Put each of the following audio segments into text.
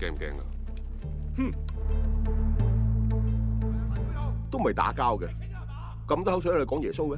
驚唔驚啊？都未打交嘅，咁多口水喺度講耶穌嘅。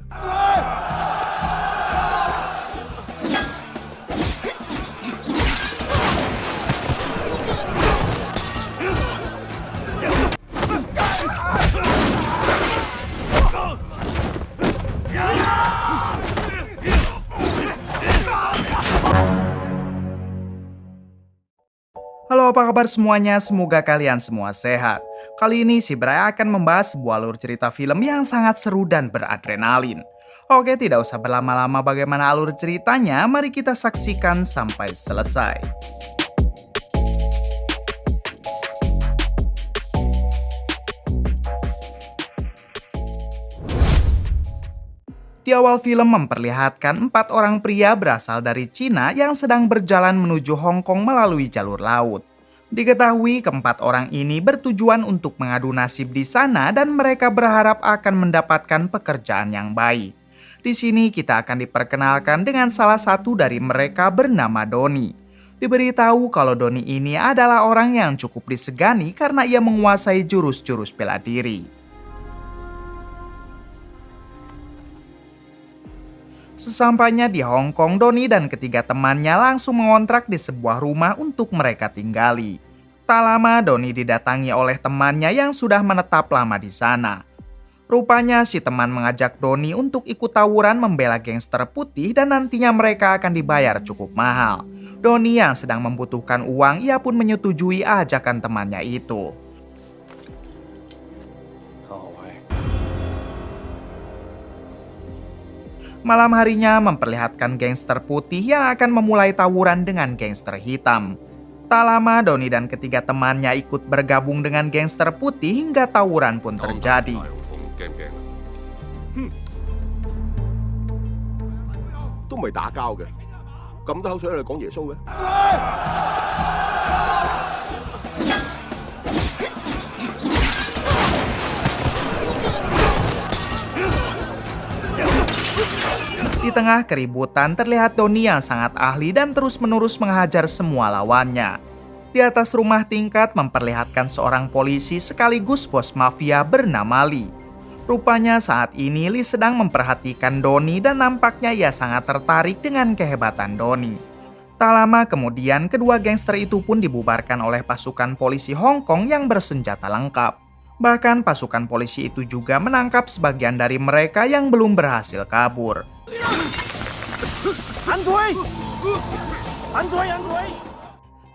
Halo, apa kabar semuanya? Semoga kalian semua sehat. Kali ini si Bray akan membahas sebuah alur cerita film yang sangat seru dan beradrenalin. Oke, tidak usah berlama-lama bagaimana alur ceritanya, mari kita saksikan sampai selesai. Di awal film memperlihatkan 4 orang pria berasal dari Cina yang sedang berjalan menuju Hong Kong melalui jalur laut. Diketahui keempat orang ini bertujuan untuk mengadu nasib di sana dan mereka berharap akan mendapatkan pekerjaan yang baik. Di sini kita akan diperkenalkan dengan salah satu dari mereka bernama Donnie. Diberitahu kalau Donnie ini adalah orang yang cukup disegani karena ia menguasai jurus-jurus bela diri. Sesampainya di Hong Kong, Donnie dan ketiga temannya langsung mengontrak di sebuah rumah untuk mereka tinggali. Tak lama, Donnie didatangi oleh temannya yang sudah menetap lama di sana. Rupanya si teman mengajak Donnie untuk ikut tawuran membela gangster putih dan nantinya mereka akan dibayar cukup mahal. Donnie yang sedang membutuhkan uang, ia pun menyetujui ajakan temannya itu. Malam harinya memperlihatkan gangster putih yang akan memulai tawuran dengan gangster hitam. Tak lama, Donnie dan ketiga temannya ikut bergabung dengan gangster putih hingga tawuran pun terjadi. 驚唔驚啊？都未打交嘅，咁多口水喺度講耶穌嘅。Di tengah keributan terlihat Donnie yang sangat ahli dan terus-menerus menghajar semua lawannya. Di atas rumah tingkat memperlihatkan seorang polisi sekaligus bos mafia bernama Lee. Rupanya saat ini Lee sedang memperhatikan Donnie dan nampaknya ia sangat tertarik dengan kehebatan Donnie. Tak lama kemudian kedua gangster itu pun dibubarkan oleh pasukan polisi Hong Kong yang bersenjata lengkap. Bahkan pasukan polisi itu juga menangkap sebagian dari mereka yang belum berhasil kabur.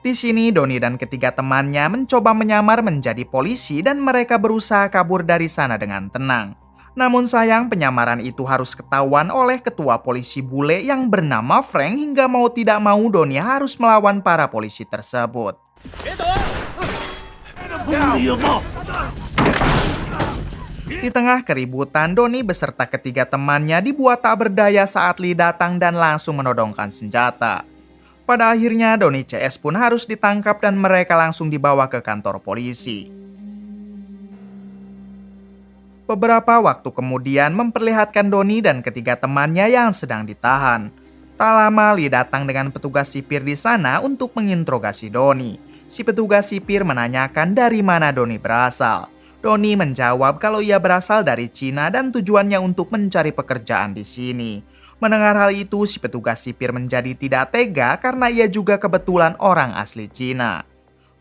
Di sini Donnie dan ketiga temannya mencoba menyamar menjadi polisi dan mereka berusaha kabur dari sana dengan tenang. Namun sayang penyamaran itu harus ketahuan oleh ketua polisi bule yang bernama Frank hingga mau tidak mau Donnie harus melawan para polisi tersebut. Di tengah keributan, Donnie beserta ketiga temannya dibuat tak berdaya saat Lee datang dan langsung menodongkan senjata. Pada akhirnya, Donnie CS pun harus ditangkap dan mereka langsung dibawa ke kantor polisi. Beberapa waktu kemudian memperlihatkan Donnie dan ketiga temannya yang sedang ditahan. Tak lama, Lee datang dengan petugas sipir di sana untuk menginterogasi Donnie. Si petugas sipir menanyakan dari mana Donnie berasal. Donnie menjawab kalau ia berasal dari Cina dan tujuannya untuk mencari pekerjaan di sini. Mendengar hal itu, si petugas sipir menjadi tidak tega karena ia juga kebetulan orang asli Cina.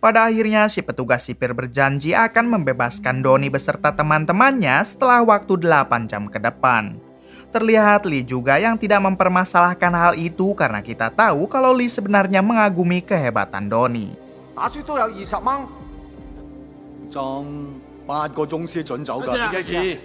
Pada akhirnya, si petugas sipir berjanji akan membebaskan Donnie beserta teman-temannya setelah waktu 8 jam ke depan. Terlihat Lee juga yang tidak mempermasalahkan hal itu karena kita tahu kalau Lee sebenarnya mengagumi kehebatan Donnie. 打輸都有20蚊，仲8個鐘先準走㗎。邊隻事？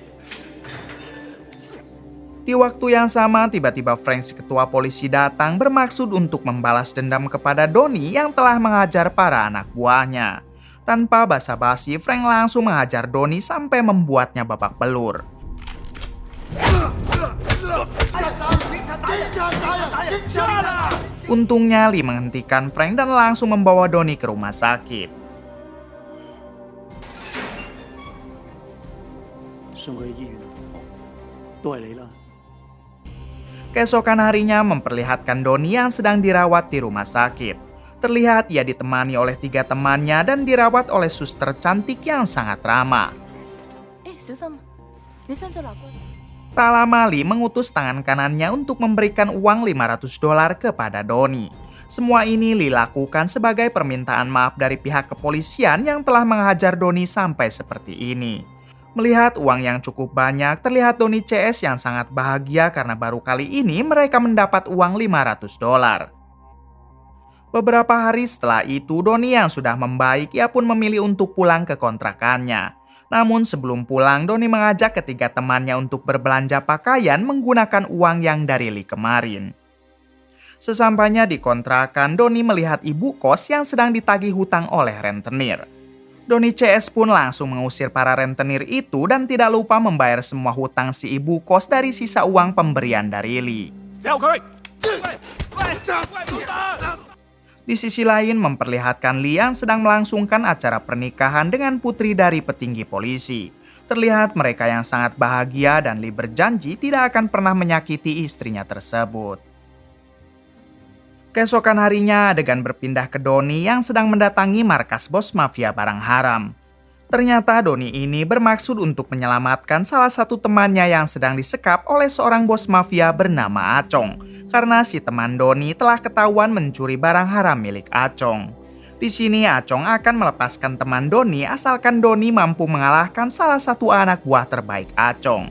Di waktu yang sama, tiba-tiba Frank si ketua polisi datang bermaksud untuk membalas dendam kepada Donnie yang telah mengajar para anak buahnya. Tanpa basa-basi, Frank langsung menghajar Donnie sampai membuatnya babak belur. Untungnya Lee menghentikan Frank dan langsung membawa Donnie ke rumah sakit. Keesokan harinya memperlihatkan Donnie yang sedang dirawat di rumah sakit. Terlihat ia ditemani oleh 3 temannya dan dirawat oleh suster cantik yang sangat ramah. 哎，小心，你傷咗肋骨。 Tak lama Lee mengutus tangan kanannya untuk memberikan uang $500 kepada Donnie. Semua ini Lee lakukan sebagai permintaan maaf dari pihak kepolisian yang telah menghajar Donnie sampai seperti ini. Melihat uang yang cukup banyak, terlihat Donnie CS yang sangat bahagia karena baru kali ini mereka mendapat uang $500. Beberapa hari setelah itu, Donnie yang sudah membaik, ia pun memilih untuk pulang ke kontrakannya. Namun sebelum pulang, Donnie mengajak ketiga temannya untuk berbelanja pakaian menggunakan uang yang dari Lee kemarin. Sesampainya di kontrakan, Donnie melihat ibu kos yang sedang ditagih hutang oleh rentenir. Donnie CS pun langsung mengusir para rentenir itu dan tidak lupa membayar semua hutang si ibu kos dari sisa uang pemberian dari Lee. Di sisi lain memperlihatkan Lee yang sedang melangsungkan acara pernikahan dengan putri dari petinggi polisi. Terlihat mereka yang sangat bahagia dan Lee berjanji tidak akan pernah menyakiti istrinya tersebut. Keesokan harinya adegan berpindah ke Donnie yang sedang mendatangi markas bos mafia barang haram. Ternyata Donnie ini bermaksud untuk menyelamatkan salah satu temannya yang sedang disekap oleh seorang bos mafia bernama Acong. Karena si teman Donnie telah ketahuan mencuri barang haram milik Acong. Di sini Acong akan melepaskan teman Donnie asalkan Donnie mampu mengalahkan salah satu anak buah terbaik Acong.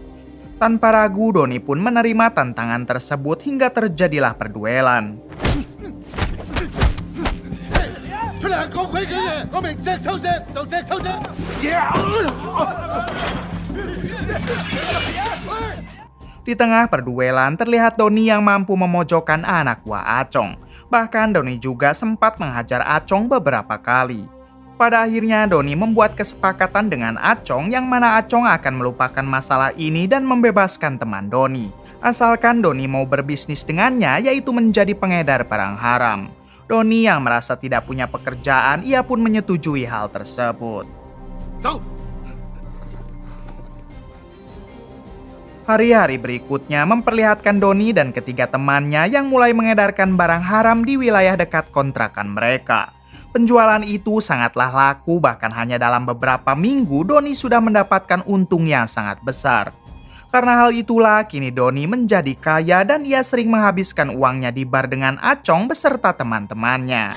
Tanpa ragu Donnie pun menerima tantangan tersebut hingga terjadilah perduelan. Di tengah perduelan terlihat Donnie yang mampu memojokkan anak buah Acong. Bahkan Donnie juga sempat menghajar Acong beberapa kali. Pada akhirnya Donnie membuat kesepakatan dengan Acong yang mana Acong akan melupakan masalah ini dan membebaskan teman Donnie. Asalkan Donnie mau berbisnis dengannya, yaitu menjadi pengedar barang haram. Donnie yang merasa tidak punya pekerjaan, ia pun menyetujui hal tersebut. Hari-hari berikutnya memperlihatkan Donnie dan ketiga temannya yang mulai mengedarkan barang haram di wilayah dekat kontrakan mereka. Penjualan itu sangatlah laku, bahkan hanya dalam beberapa minggu Donnie sudah mendapatkan untung yang sangat besar. Karena hal itulah kini Donnie menjadi kaya dan ia sering menghabiskan uangnya di bar dengan Acong beserta teman-temannya.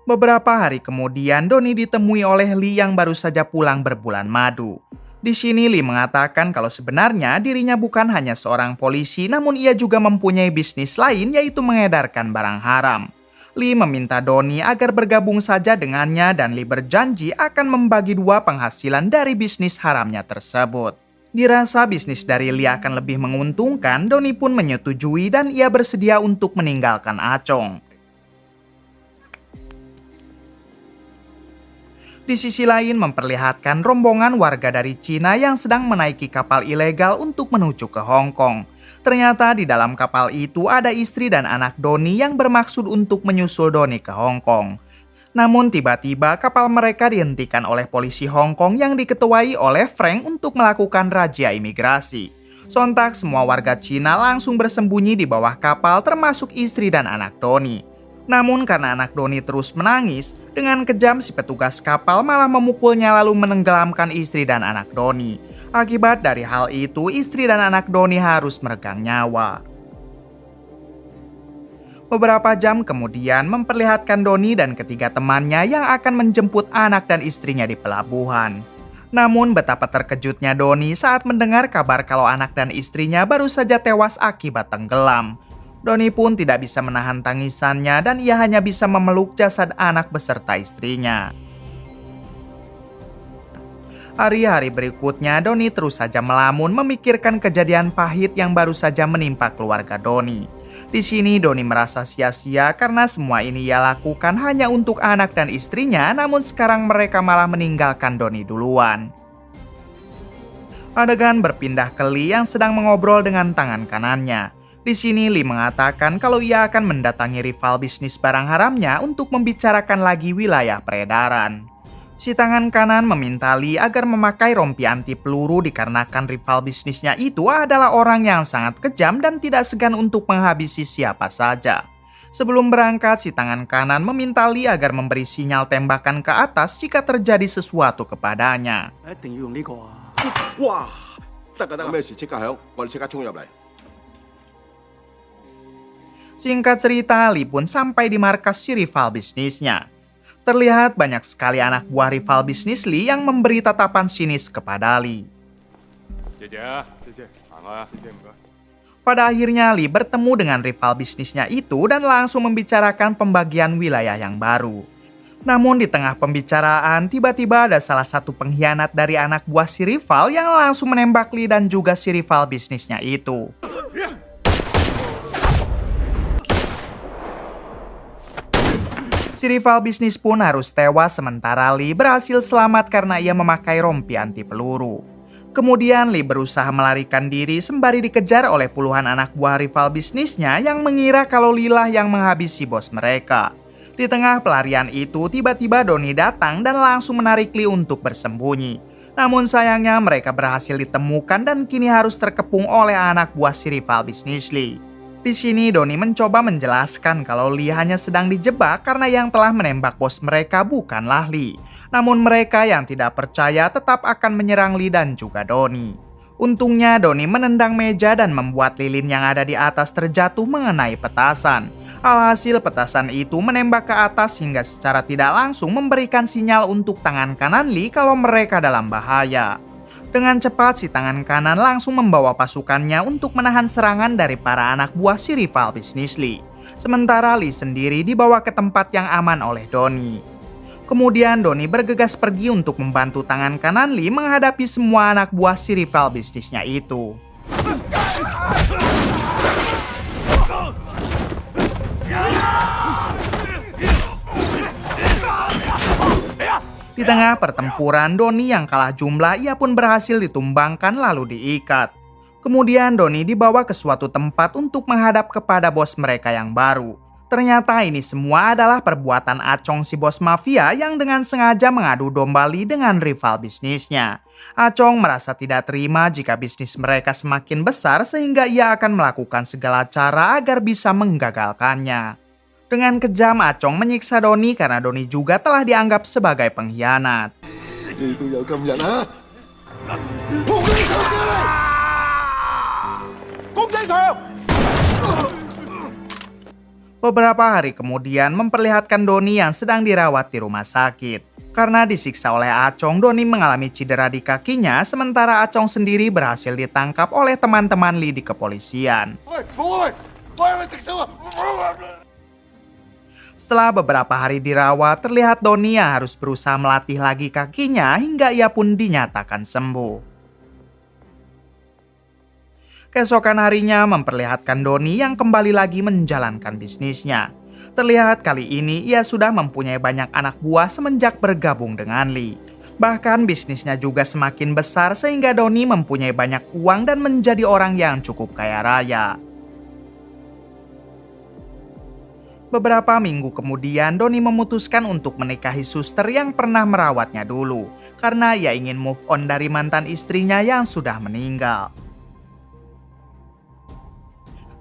Beberapa hari kemudian, Donnie ditemui oleh Lee yang baru saja pulang berbulan madu. Di sini Lee mengatakan kalau sebenarnya dirinya bukan hanya seorang polisi, namun ia juga mempunyai bisnis lain, yaitu mengedarkan barang haram. Lee meminta Donnie agar bergabung saja dengannya dan Lee berjanji akan membagi 2 penghasilan dari bisnis haramnya tersebut. Dirasa bisnis dari Lee akan lebih menguntungkan, Donnie pun menyetujui dan ia bersedia untuk meninggalkan Acong. Di sisi lain memperlihatkan rombongan warga dari Cina yang sedang menaiki kapal ilegal untuk menuju ke Hong Kong. Ternyata di dalam kapal itu ada istri dan anak Donnie yang bermaksud untuk menyusul Donnie ke Hong Kong. Namun tiba-tiba kapal mereka dihentikan oleh polisi Hong Kong yang diketuai oleh Frank untuk melakukan razia imigrasi. Sontak semua warga Cina langsung bersembunyi di bawah kapal termasuk istri dan anak Donnie. Namun karena anak Donnie terus menangis, dengan kejam si petugas kapal malah memukulnya lalu menenggelamkan istri dan anak Donnie. Akibat dari hal itu, istri dan anak Donnie harus meregang nyawa. Beberapa jam kemudian memperlihatkan Donnie dan ketiga temannya yang akan menjemput anak dan istrinya di pelabuhan. Namun betapa terkejutnya Donnie saat mendengar kabar kalau anak dan istrinya baru saja tewas akibat tenggelam. Donnie pun tidak bisa menahan tangisannya dan ia hanya bisa memeluk jasad anak beserta istrinya. Hari-hari berikutnya Donnie terus saja melamun memikirkan kejadian pahit yang baru saja menimpa keluarga Donnie. Di sini Donnie merasa sia-sia karena semua ini ia lakukan hanya untuk anak dan istrinya, namun sekarang mereka malah meninggalkan Donnie duluan. Adegan berpindah ke Lee yang sedang mengobrol dengan tangan kanannya. Di sini Lee mengatakan kalau ia akan mendatangi rival bisnis barang haramnya untuk membicarakan lagi wilayah peredaran. Si tangan kanan meminta Lee agar memakai rompi anti peluru dikarenakan rival bisnisnya itu adalah orang yang sangat kejam dan tidak segan untuk menghabisi siapa saja. Sebelum berangkat, si tangan kanan meminta Lee agar memberi sinyal tembakan ke atas jika terjadi sesuatu kepadanya. 一定要用呢個啊！哇！得㗎，有咩事即刻響，我哋即刻衝入嚟。 Singkat cerita, Lee pun sampai di markas si rival bisnisnya. Terlihat banyak sekali anak buah rival bisnis Lee yang memberi tatapan sinis kepada Lee. 姐姐，行啊！姐姐唔該。 Pada akhirnya Lee bertemu dengan rival bisnisnya itu dan langsung membicarakan pembagian wilayah yang baru. Namun di tengah pembicaraan, tiba-tiba ada salah satu pengkhianat dari anak buah si rival yang langsung menembak Lee dan juga si rival bisnisnya itu. Si rival bisnis pun harus tewas sementara Lee berhasil selamat karena ia memakai rompi anti peluru. Kemudian Lee berusaha melarikan diri sembari dikejar oleh puluhan anak buah rival bisnisnya yang mengira kalau Lee lah yang menghabisi bos mereka. Di tengah pelarian itu tiba-tiba Donnie datang dan langsung menarik Lee untuk bersembunyi. Namun sayangnya mereka berhasil ditemukan dan kini harus terkepung oleh anak buah si rival bisnis Lee. Di sini Donnie mencoba menjelaskan kalau Lee hanya sedang dijebak karena yang telah menembak bos mereka bukanlah Lee. Namun mereka yang tidak percaya tetap akan menyerang Lee dan juga Donnie. Untungnya Donnie menendang meja dan membuat lilin yang ada di atas terjatuh mengenai petasan. Alhasil petasan itu menembak ke atas hingga secara tidak langsung memberikan sinyal untuk tangan kanan Lee kalau mereka dalam bahaya. Dengan cepat si tangan kanan langsung membawa pasukannya untuk menahan serangan dari para anak buah si rival bisnis Lee. Sementara Lee sendiri dibawa ke tempat yang aman oleh Donnie. Kemudian Donnie bergegas pergi untuk membantu tangan kanan Lee menghadapi semua anak buah si rival bisnisnya itu. Di tengah pertempuran, Donnie yang kalah jumlah ia pun berhasil ditumbangkan lalu diikat. Kemudian Donnie dibawa ke suatu tempat untuk menghadap kepada bos mereka yang baru. Ternyata ini semua adalah perbuatan Acong si bos mafia yang dengan sengaja mengadu domba Lee dengan rival bisnisnya. Acong merasa tidak terima jika bisnis mereka semakin besar sehingga ia akan melakukan segala cara agar bisa menggagalkannya. Dengan kejam, Acong menyiksa Donnie karena Donnie juga telah dianggap sebagai pengkhianat. Beberapa hari kemudian memperlihatkan Donnie yang sedang dirawat di rumah sakit. Karena disiksa oleh Acong, Donnie mengalami cedera di kakinya, sementara Acong sendiri berhasil ditangkap oleh teman-teman Lee di kepolisian. Setelah beberapa hari dirawat, terlihat Donnie yang harus berusaha melatih lagi kakinya hingga ia pun dinyatakan sembuh. Keesokan harinya memperlihatkan Donnie yang kembali lagi menjalankan bisnisnya. Terlihat kali ini ia sudah mempunyai banyak anak buah semenjak bergabung dengan Lee. Bahkan bisnisnya juga semakin besar sehingga Donnie mempunyai banyak uang dan menjadi orang yang cukup kaya raya. Beberapa minggu kemudian, Donnie memutuskan untuk menikahi suster yang pernah merawatnya dulu, karena ia ingin move on dari mantan istrinya yang sudah meninggal.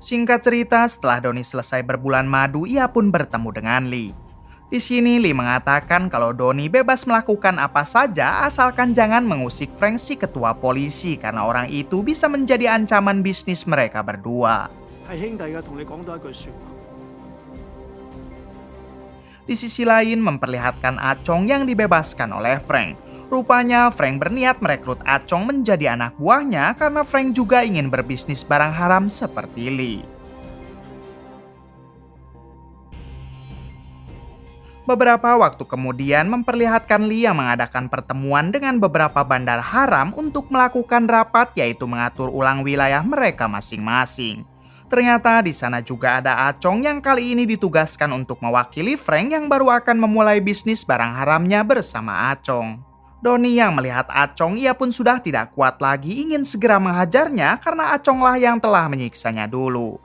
Singkat cerita, setelah Donnie selesai berbulan madu, ia pun bertemu dengan Lee. Di sini Lee mengatakan kalau Donnie bebas melakukan apa saja asalkan jangan mengusik Frank si ketua polisi karena orang itu bisa menjadi ancaman bisnis mereka berdua. 係兄弟嘅，同你講多一句説話。 Di sisi lain memperlihatkan Acong yang dibebaskan oleh Frank. Rupanya Frank berniat merekrut Acong menjadi anak buahnya karena Frank juga ingin berbisnis barang haram seperti Lee. Beberapa waktu kemudian memperlihatkan Lee yang mengadakan pertemuan dengan beberapa bandar haram untuk melakukan rapat yaitu mengatur ulang wilayah mereka masing-masing. Ternyata di sana juga ada Acong yang kali ini ditugaskan untuk mewakili Frank yang baru akan memulai bisnis barang haramnya bersama Acong. Donnie yang melihat Acong ia pun sudah tidak kuat lagi ingin segera menghajarnya karena Acong lah yang telah menyiksanya dulu.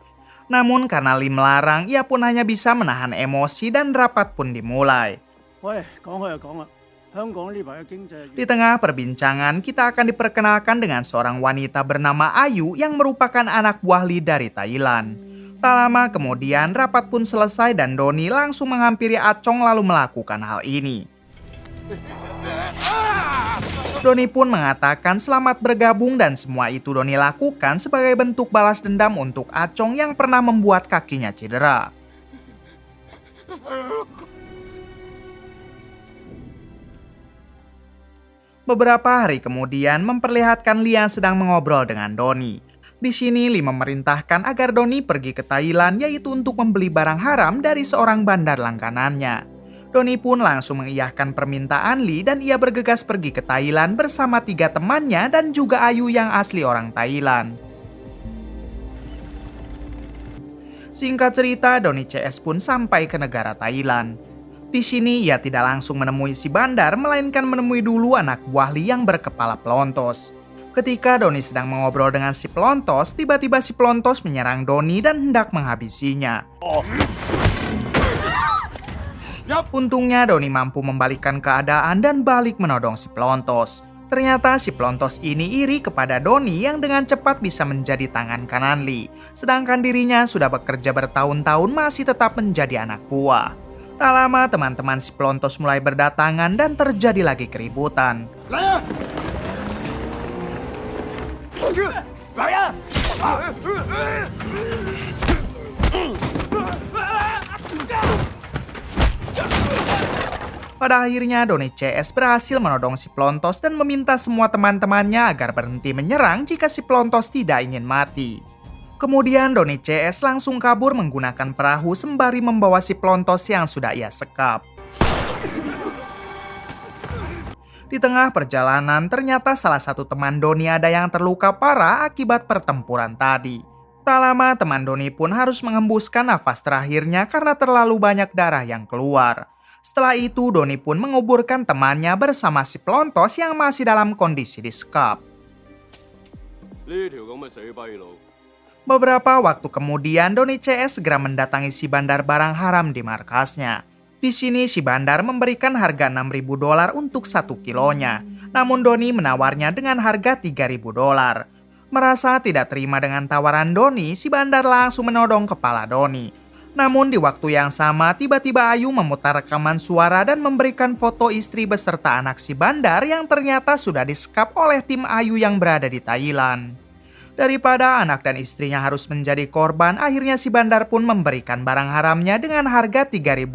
Namun karena Lee melarang, ia pun hanya bisa menahan emosi dan rapat pun dimulai. 喂，講開就講啦， Di tengah perbincangan, kita akan diperkenalkan dengan seorang wanita bernama Ayu yang merupakan anak buah Lee dari Thailand. Tak lama kemudian, rapat pun selesai dan Doni langsung menghampiri Acong lalu melakukan hal ini. Doni pun mengatakan selamat bergabung dan semua itu Doni lakukan sebagai bentuk balas dendam untuk Acong yang pernah membuat kakinya cedera. Beberapa hari kemudian memperlihatkan Lee yang sedang mengobrol dengan Doni. Di sini Lee memerintahkan agar Doni pergi ke Thailand yaitu untuk membeli barang haram dari seorang bandar langganannya. Doni pun langsung mengiyakan permintaan Lee dan ia bergegas pergi ke Thailand bersama 3 temannya dan juga Ayu yang asli orang Thailand. Singkat cerita, Doni CS pun sampai ke negara Thailand. Di sini ia tidak langsung menemui si bandar, melainkan menemui dulu anak buah Lee yang berkepala pelontos. Ketika Doni sedang mengobrol dengan si pelontos, tiba-tiba si pelontos menyerang Doni dan hendak menghabisinya. Untungnya Doni mampu membalikkan keadaan dan balik menodong si pelontos. Ternyata si pelontos ini iri kepada Doni yang dengan cepat bisa menjadi tangan kanan Lee. Sedangkan dirinya sudah bekerja bertahun-tahun masih tetap menjadi anak buah. Tak lama teman-teman si pelontos mulai berdatangan dan terjadi lagi keributan. Pada akhirnya Doni CS berhasil menodong si pelontos dan meminta semua teman-temannya agar berhenti menyerang jika si pelontos tidak ingin mati. Kemudian Doni CS langsung kabur menggunakan perahu sembari membawa si pelontos yang sudah ia sekap. Di tengah perjalanan, ternyata salah satu teman Doni ada yang terluka parah akibat pertempuran tadi. Tak lama teman Doni pun harus mengembuskan nafas terakhirnya karena terlalu banyak darah yang keluar. Setelah itu Doni pun menguburkan temannya bersama si pelontos yang masih dalam kondisi disekap. Beberapa waktu kemudian Doni CS segera mendatangi si bandar barang haram di markasnya. Di sini si bandar memberikan harga $6.000 untuk 1 kilonya. Namun Doni menawarnya dengan harga $3.000. Merasa tidak terima dengan tawaran Doni, si bandar langsung menodong kepala Doni. Namun di waktu yang sama tiba-tiba Ayu memutar rekaman suara dan memberikan foto istri beserta anak si bandar yang ternyata sudah disekap oleh tim Ayu yang berada di Thailand. Daripada anak dan istrinya harus menjadi korban, akhirnya si bandar pun memberikan barang haramnya dengan harga $3.000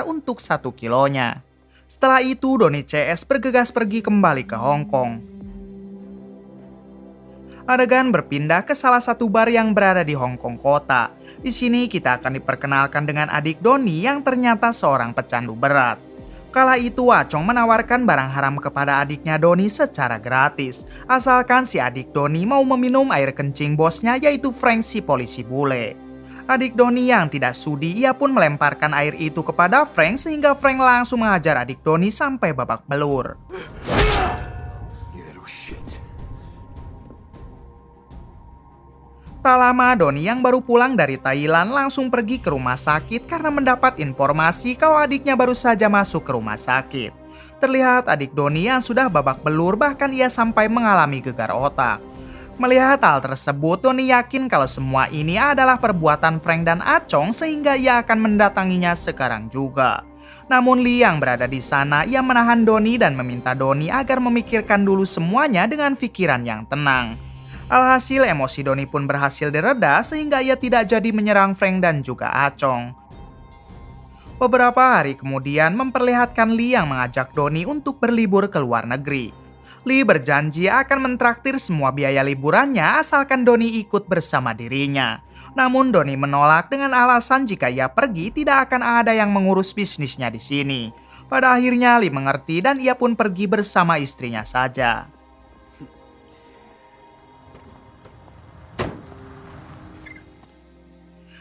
untuk 1 kilonya. Setelah itu Doni CS bergegas pergi kembali ke Hong Kong. Adegan berpindah ke salah satu bar yang berada di Hong Kong kota. Di sini kita akan diperkenalkan dengan adik Doni yang ternyata seorang pecandu berat. Kala itu Acong menawarkan barang haram kepada adiknya Doni secara gratis, asalkan si adik Doni mau meminum air kencing bosnya yaitu Frank si polisi bule. Adik Doni yang tidak sudi, ia pun melemparkan air itu kepada Frank sehingga Frank langsung mengajar adik Doni sampai babak belur. Tak lama Doni yang baru pulang dari Thailand langsung pergi ke rumah sakit karena mendapat informasi kalau adiknya baru saja masuk ke rumah sakit. Terlihat adik Doni yang sudah babak belur, bahkan ia sampai mengalami gegar otak. Melihat hal tersebut, Doni yakin kalau semua ini adalah perbuatan Frank dan Acong sehingga ia akan mendatanginya sekarang juga. Namun Lee yang berada di sana, ia menahan Doni dan meminta Doni agar memikirkan dulu semuanya dengan pikiran yang tenang. Alhasil emosi Doni pun berhasil direda sehingga ia tidak jadi menyerang Frank dan juga Acong. Beberapa hari kemudian memperlihatkan Lee yang mengajak Doni untuk berlibur ke luar negeri. Lee berjanji akan mentraktir semua biaya liburannya asalkan Doni ikut bersama dirinya. Namun Doni menolak dengan alasan jika ia pergi tidak akan ada yang mengurus bisnisnya di sini. Pada akhirnya Lee mengerti dan ia pun pergi bersama istrinya saja.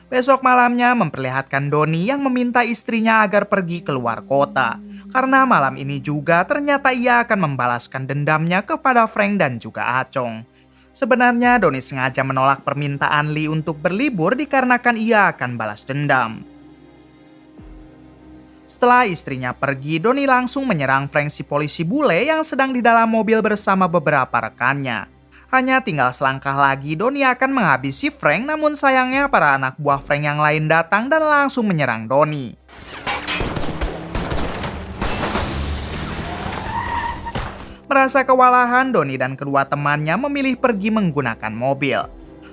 Besok malamnya memperlihatkan Doni yang meminta istrinya agar pergi keluar kota. Karena malam ini juga ternyata ia akan membalaskan dendamnya kepada Frank dan juga Acong. Sebenarnya Doni sengaja menolak permintaan Lee untuk berlibur dikarenakan ia akan balas dendam. Setelah istrinya pergi, Donnie langsung menyerang Frank si polisi bule yang sedang di dalam mobil bersama beberapa rekannya. Hanya tinggal selangkah lagi Donnie akan menghabisi Frank, namun sayangnya para anak buah Frank yang lain datang dan langsung menyerang Donnie. Merasa kewalahan, Donnie dan kedua temannya memilih pergi menggunakan mobil.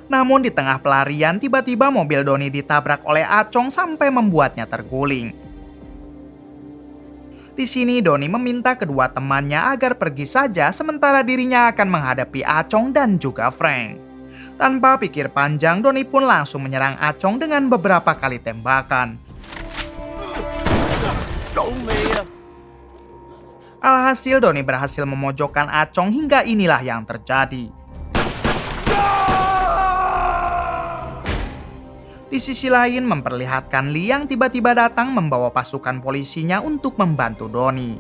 Namun di tengah pelarian, tiba-tiba mobil Donnie ditabrak oleh Acong sampai membuatnya terguling. Di sini Donnie meminta kedua temannya agar pergi saja sementara dirinya akan menghadapi Acong dan juga Frank. Tanpa pikir panjang, Donnie pun langsung menyerang Acong dengan beberapa kali tembakan. Alhasil Donnie berhasil memojokkan Acong hingga inilah yang terjadi. Di sisi lain memperlihatkan Lee yang tiba-tiba datang membawa pasukan polisinya untuk membantu Donnie.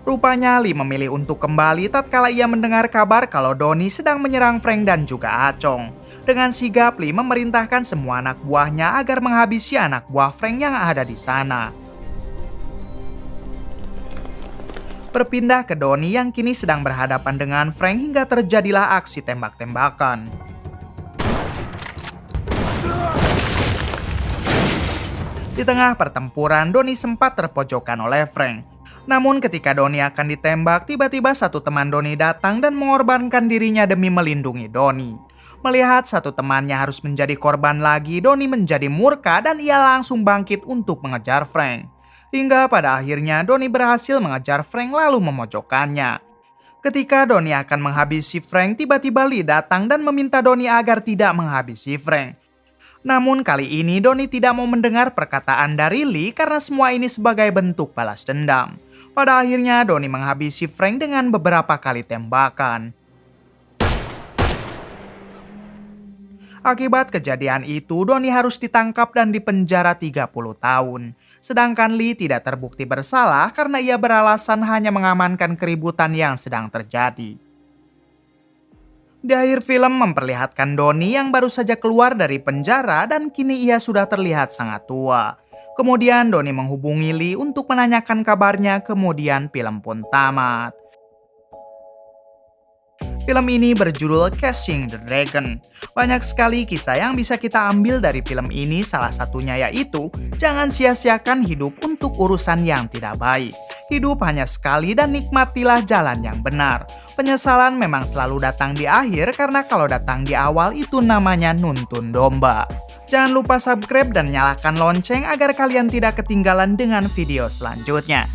Rupanya Lee memilih untuk kembali tatkala ia mendengar kabar kalau Donnie sedang menyerang Frank dan juga Acong. Dengan sigap Lee memerintahkan semua anak buahnya agar menghabisi anak buah Frank yang ada di sana. Berpindah ke Donnie yang kini sedang berhadapan dengan Frank hingga terjadilah aksi tembak-tembakan. Di tengah pertempuran, Donnie sempat terpojokkan oleh Frank. Namun ketika Donnie akan ditembak, tiba-tiba satu teman Donnie datang dan mengorbankan dirinya demi melindungi Donnie. Melihat satu temannya harus menjadi korban lagi, Donnie menjadi murka dan ia langsung bangkit untuk mengejar Frank. Hingga pada akhirnya Donnie berhasil mengejar Frank lalu memojokkannya. Ketika Donnie akan menghabisi Frank, tiba-tiba Lee datang dan meminta Donnie agar tidak menghabisi Frank. Namun kali ini Donnie tidak mau mendengar perkataan dari Lee karena semua ini sebagai bentuk balas dendam. Pada akhirnya Donnie menghabisi Frank dengan beberapa kali tembakan. Akibat kejadian itu, Donnie harus ditangkap dan dipenjara 30 tahun. Sedangkan Lee tidak terbukti bersalah karena ia beralasan hanya mengamankan keributan yang sedang terjadi. Di akhir film memperlihatkan Donnie yang baru saja keluar dari penjara dan kini ia sudah terlihat sangat tua. Kemudian Donnie menghubungi Lee untuk menanyakan kabarnya, kemudian film pun tamat. Film ini berjudul Catching the Dragon. Banyak sekali kisah yang bisa kita ambil dari film ini, salah satunya yaitu jangan sia-siakan hidup untuk urusan yang tidak baik. Hidup hanya sekali dan nikmatilah jalan yang benar. Penyesalan memang selalu datang di akhir karena kalau datang di awal itu namanya nuntun domba. Jangan lupa subscribe dan nyalakan lonceng agar kalian tidak ketinggalan dengan video selanjutnya.